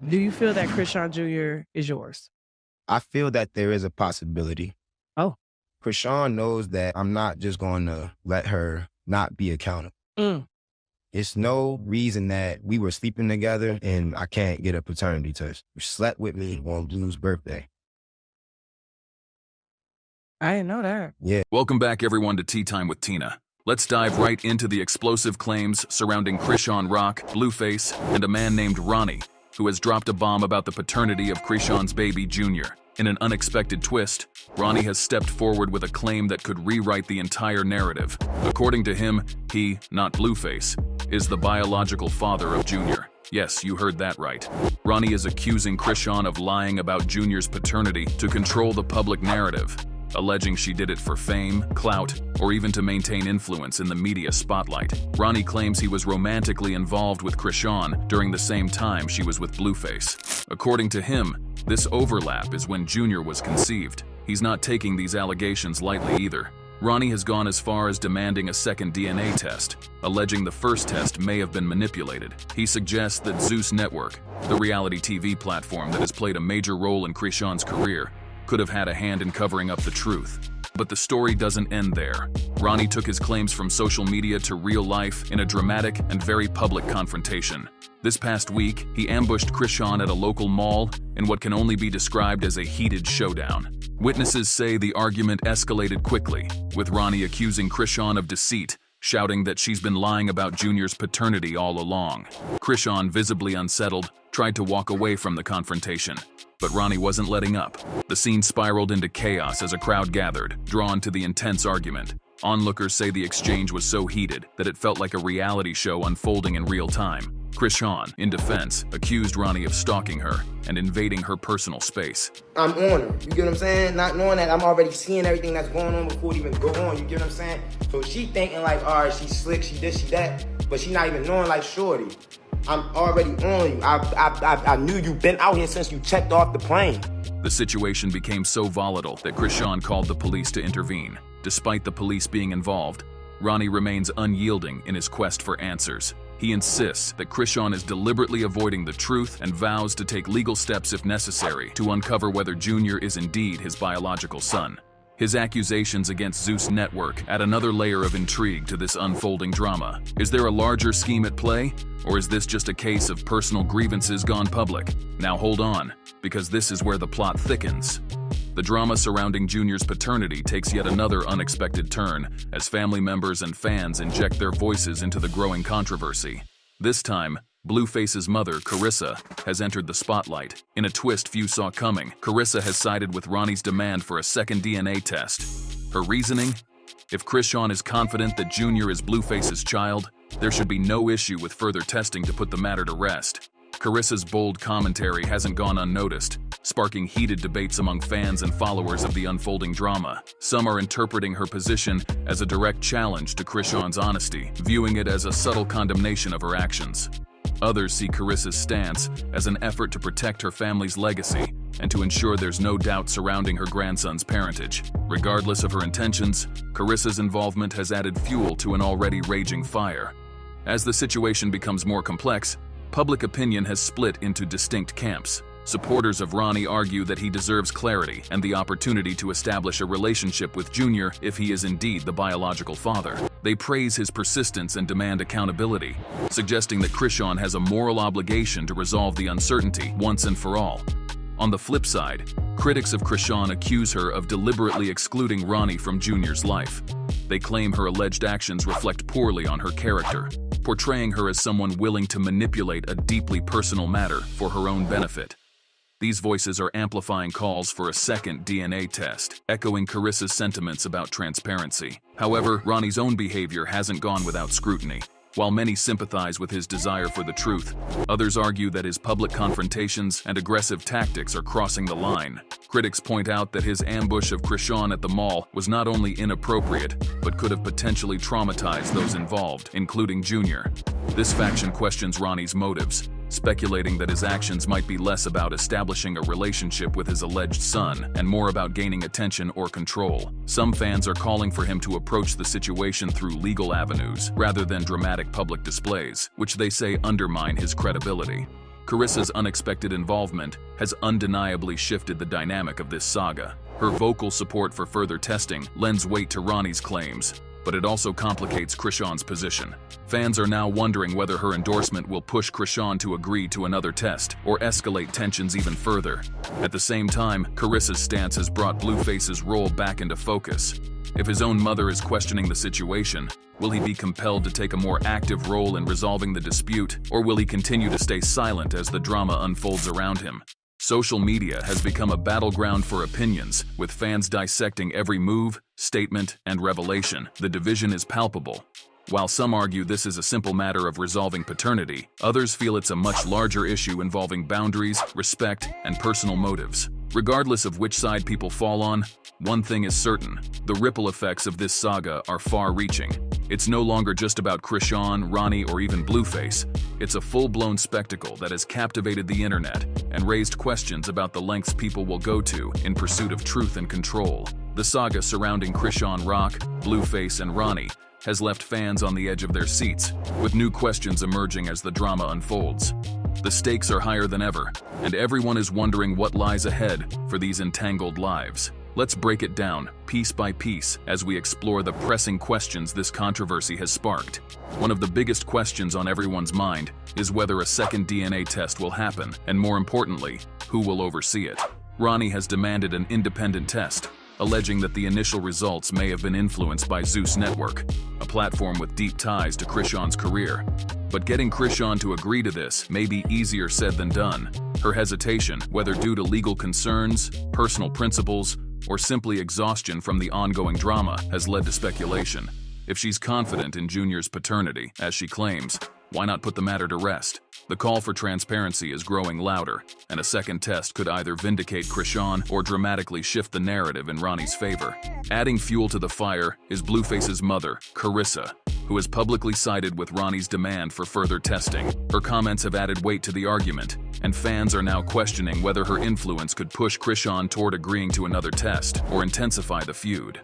Do you feel that Chrisean Jr. is yours? I feel that there is a possibility. Oh. Chrisean knows that I'm not just going to let her not be accountable. It's no reason that we were sleeping together and I can't get a paternity test. You slept with me on Blue's birthday. I didn't know that. Yeah. Welcome back, everyone, to Tea Time with Tina. Let's dive right into the explosive claims surrounding Chrisean Rock, BlueFace, and a man named Ronnie, who has dropped a bomb about the paternity of Chrisean's baby, Junior. In an unexpected twist, Ronnie has stepped forward with a claim that could rewrite the entire narrative. According to him, he, not BlueFace, is the biological father of Junior. Yes, you heard that right. Ronnie is accusing Chrisean of lying about Junior's paternity to control the public narrative, alleging she did it for fame, clout, or even to maintain influence in the media spotlight. Ronnie claims he was romantically involved with Chrisean during the same time she was with BlueFace. According to him, this overlap is when Junior was conceived. He's not taking these allegations lightly either. Ronnie has gone as far as demanding a second DNA test, alleging the first test may have been manipulated. He suggests that Zeus Network, the reality TV platform that has played a major role in Chrisean's career, could have had a hand in covering up the truth. But the story doesn't end there. Ronnie took his claims from social media to real life in a dramatic and very public confrontation. This past week, he ambushed Chrisean at a local mall in what can only be described as a heated showdown. Witnesses say the argument escalated quickly, with Ronnie accusing Chrisean of deceit, shouting that she's been lying about Junior's paternity all along. Chrisean, visibly unsettled, tried to walk away from the confrontation, but Ronnie wasn't letting up. The scene spiraled into chaos as a crowd gathered, drawn to the intense argument. Onlookers say the exchange was so heated that it felt like a reality show unfolding in real time. Chrisean, in defense, accused Ronnie of stalking her and invading her personal space. I'm on her, you get what I'm saying? Not knowing that I'm already seeing everything that's going on before it even go on, you get what I'm saying? So she thinking like, all right, she's slick, she this, she that, but she not even knowing like, shorty, I'm already on you. I knew you've been out here since you checked off the plane. The situation became so volatile that Chrisean called the police to intervene. Despite the police being involved, Ronnie remains unyielding in his quest for answers. He insists that Chrisean is deliberately avoiding the truth and vows to take legal steps if necessary to uncover whether Junior is indeed his biological son. His accusations against Zeus Network add another layer of intrigue to this unfolding drama. Is there a larger scheme at play, or is this just a case of personal grievances gone public? Now hold on, because this is where the plot thickens. The drama surrounding Junior's paternity takes yet another unexpected turn as family members and fans inject their voices into the growing controversy. This time, BlueFace's mother, Carissa, has entered the spotlight. In a twist few saw coming, Carissa has sided with Ronnie's demand for a second DNA test. Her reasoning? If Chrisean is confident that Junior is BlueFace's child, there should be no issue with further testing to put the matter to rest. Carissa's bold commentary hasn't gone unnoticed, sparking heated debates among fans and followers of the unfolding drama. Some are interpreting her position as a direct challenge to Chrisean's honesty, viewing it as a subtle condemnation of her actions. Others see Carissa's stance as an effort to protect her family's legacy and to ensure there's no doubt surrounding her grandson's parentage. Regardless of her intentions, Carissa's involvement has added fuel to an already raging fire. As the situation becomes more complex, public opinion has split into distinct camps. Supporters of Ronnie argue that he deserves clarity and the opportunity to establish a relationship with Junior if he is indeed the biological father. They praise his persistence and demand accountability, suggesting that Chrisean has a moral obligation to resolve the uncertainty once and for all. On the flip side, critics of Chrisean accuse her of deliberately excluding Ronnie from Junior's life. They claim her alleged actions reflect poorly on her character, portraying her as someone willing to manipulate a deeply personal matter for her own benefit. These voices are amplifying calls for a second DNA test, echoing Carissa's sentiments about transparency. However, Ronnie's own behavior hasn't gone without scrutiny. While many sympathize with his desire for the truth, others argue that his public confrontations and aggressive tactics are crossing the line. Critics point out that his ambush of Chrisean at the mall was not only inappropriate, but could have potentially traumatized those involved, including Junior. This faction questions Ronnie's motives, speculating that his actions might be less about establishing a relationship with his alleged son and more about gaining attention or control. Some fans are calling for him to approach the situation through legal avenues rather than dramatic public displays, which they say undermine his credibility. Carissa's unexpected involvement has undeniably shifted the dynamic of this saga. Her vocal support for further testing lends weight to Ronnie's claims, but it also complicates Chrisean's position. Fans are now wondering whether her endorsement will push Chrisean to agree to another test or escalate tensions even further. At the same time, Carissa's stance has brought BlueFace's role back into focus. If his own mother is questioning the situation, will he be compelled to take a more active role in resolving the dispute, or will he continue to stay silent as the drama unfolds around him? Social media has become a battleground for opinions, with fans dissecting every move, statement, and revelation. The division is palpable. While some argue this is a simple matter of resolving paternity, others feel it's a much larger issue involving boundaries, respect, and personal motives. Regardless of which side people fall on, one thing is certain: the ripple effects of this saga are far-reaching. It's no longer just about Chrisean, Ronnie, or even BlueFace. It's a full-blown spectacle that has captivated the internet and raised questions about the lengths people will go to in pursuit of truth and control. The saga surrounding Chrisean Rock, BlueFace, and Ronnie has left fans on the edge of their seats, with new questions emerging as the drama unfolds. The stakes are higher than ever, and everyone is wondering what lies ahead for these entangled lives. Let's break it down, piece by piece, as we explore the pressing questions this controversy has sparked. One of the biggest questions on everyone's mind is whether a second DNA test will happen, and more importantly, who will oversee it. Ronnie has demanded an independent test, alleging that the initial results may have been influenced by Zeus Network, a platform with deep ties to Chrisean's career. But getting Chrisean to agree to this may be easier said than done. Her hesitation, whether due to legal concerns, personal principles, or simply exhaustion from the ongoing drama, has led to speculation. If she's confident in Junior's paternity, as she claims, why not put the matter to rest? The call for transparency is growing louder, and a second test could either vindicate Chrisean or dramatically shift the narrative in Ronnie's favor. Adding fuel to the fire is BlueFace's mother, Carissa, who has publicly sided with Ronnie's demand for further testing. Her comments have added weight to the argument, and fans are now questioning whether her influence could push Chrisean toward agreeing to another test or intensify the feud.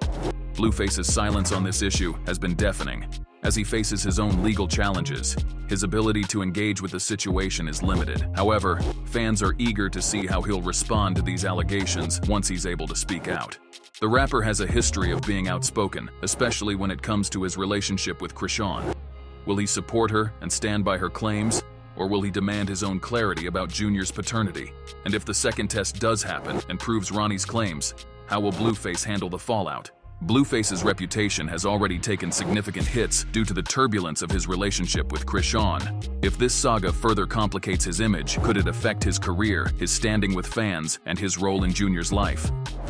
BlueFace's silence on this issue has been deafening. As he faces his own legal challenges, his ability to engage with the situation is limited. However, fans are eager to see how he'll respond to these allegations once he's able to speak out. The rapper has a history of being outspoken, especially when it comes to his relationship with Chrisean. Will he support her and stand by her claims, or will he demand his own clarity about Junior's paternity? And if the second test does happen and proves Ronnie's claims, how will BlueFace handle the fallout? BlueFace's reputation has already taken significant hits due to the turbulence of his relationship with Chrisean. If this saga further complicates his image, could it affect his career, his standing with fans, and his role in Junior's life?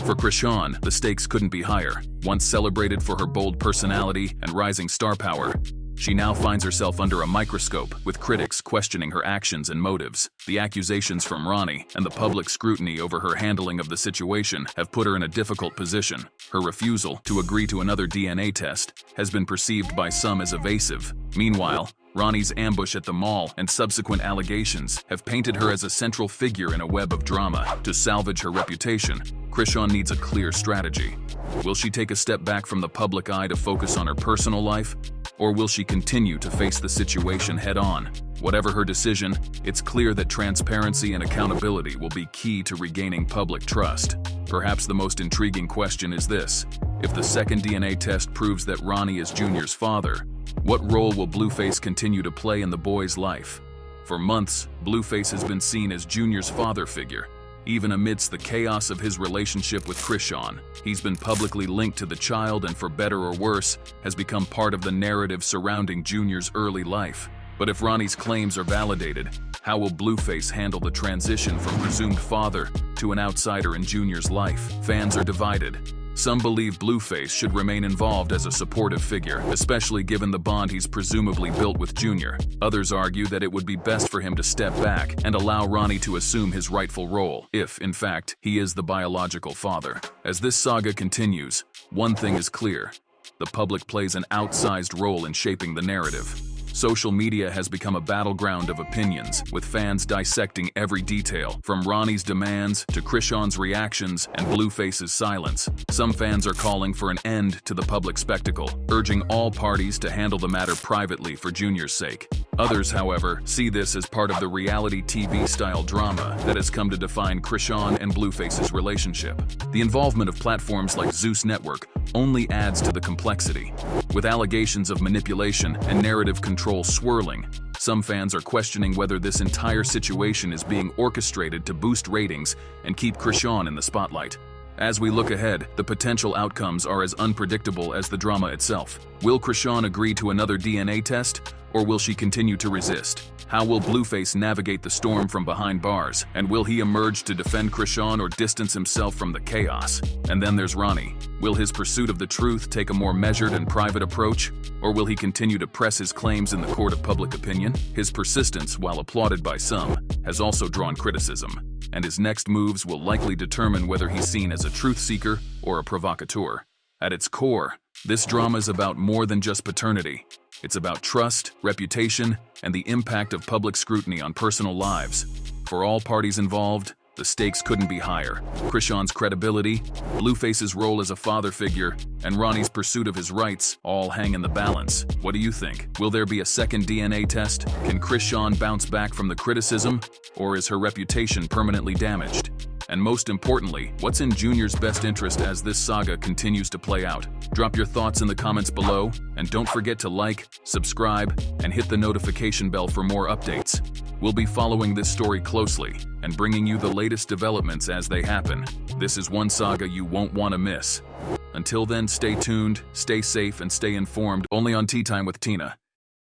For Chrisean, the stakes couldn't be higher. Once celebrated for her bold personality and rising star power, she now finds herself under a microscope, with critics questioning her actions and motives. The accusations from Ronnie and the public scrutiny over her handling of the situation have put her in a difficult position. Her refusal to agree to another DNA test has been perceived by some as evasive. Meanwhile, Ronnie's ambush at the mall and subsequent allegations have painted her as a central figure in a web of drama. To salvage her reputation, Chrisean needs a clear strategy. Will she take a step back from the public eye to focus on her personal life? Or will she continue to face the situation head-on? Whatever her decision, it's clear that transparency and accountability will be key to regaining public trust. Perhaps the most intriguing question is this: if the second DNA test proves that Ronnie is Junior's father, what role will BlueFace continue to play in the boy's life? For months, BlueFace has been seen as Junior's father figure. Even amidst the chaos of his relationship with Chrisean, he's been publicly linked to the child and, for better or worse, has become part of the narrative surrounding Junior's early life. But if Ronnie's claims are validated, how will BlueFace handle the transition from presumed father to an outsider in Junior's life? Fans are divided. Some believe BlueFace should remain involved as a supportive figure, especially given the bond he's presumably built with Junior. Others argue that it would be best for him to step back and allow Ronnie to assume his rightful role, if, in fact, he is the biological father. As this saga continues, one thing is clear: the public plays an outsized role in shaping the narrative. Social media has become a battleground of opinions, with fans dissecting every detail, from Ronnie's demands to Chrisean's reactions and BlueFace's silence. Some fans are calling for an end to the public spectacle, urging all parties to handle the matter privately for Junior's sake. Others, however, see this as part of the reality TV-style drama that has come to define Chrisean and BlueFace's relationship. The involvement of platforms like Zeus Network only adds to the complexity. With allegations of manipulation and narrative control swirling, some fans are questioning whether this entire situation is being orchestrated to boost ratings and keep Chrisean in the spotlight. As we look ahead, the potential outcomes are as unpredictable as the drama itself. Will Chrisean agree to another DNA test, or will she continue to resist? How will BlueFace navigate the storm from behind bars? And will he emerge to defend Chrisean or distance himself from the chaos? And then there's Ronnie. Will his pursuit of the truth take a more measured and private approach? Or will he continue to press his claims in the court of public opinion? His persistence, while applauded by some, has also drawn criticism, and his next moves will likely determine whether he's seen as a truth seeker or a provocateur. At its core, this drama is about more than just paternity. It's about trust, reputation, and the impact of public scrutiny on personal lives. For all parties involved, the stakes couldn't be higher. Chrisean's credibility, BlueFace's role as a father figure, and Ronnie's pursuit of his rights all hang in the balance. What do you think? Will there be a second DNA test? Can Chrisean bounce back from the criticism, or is her reputation permanently damaged? And most importantly, what's in Junior's best interest as this saga continues to play out? Drop your thoughts in the comments below, and don't forget to like, subscribe, and hit the notification bell for more updates. We'll be following this story closely and bringing you the latest developments as they happen. This is one saga you won't want to miss. Until then, stay tuned, stay safe, and stay informed only on Tea Time with Tina.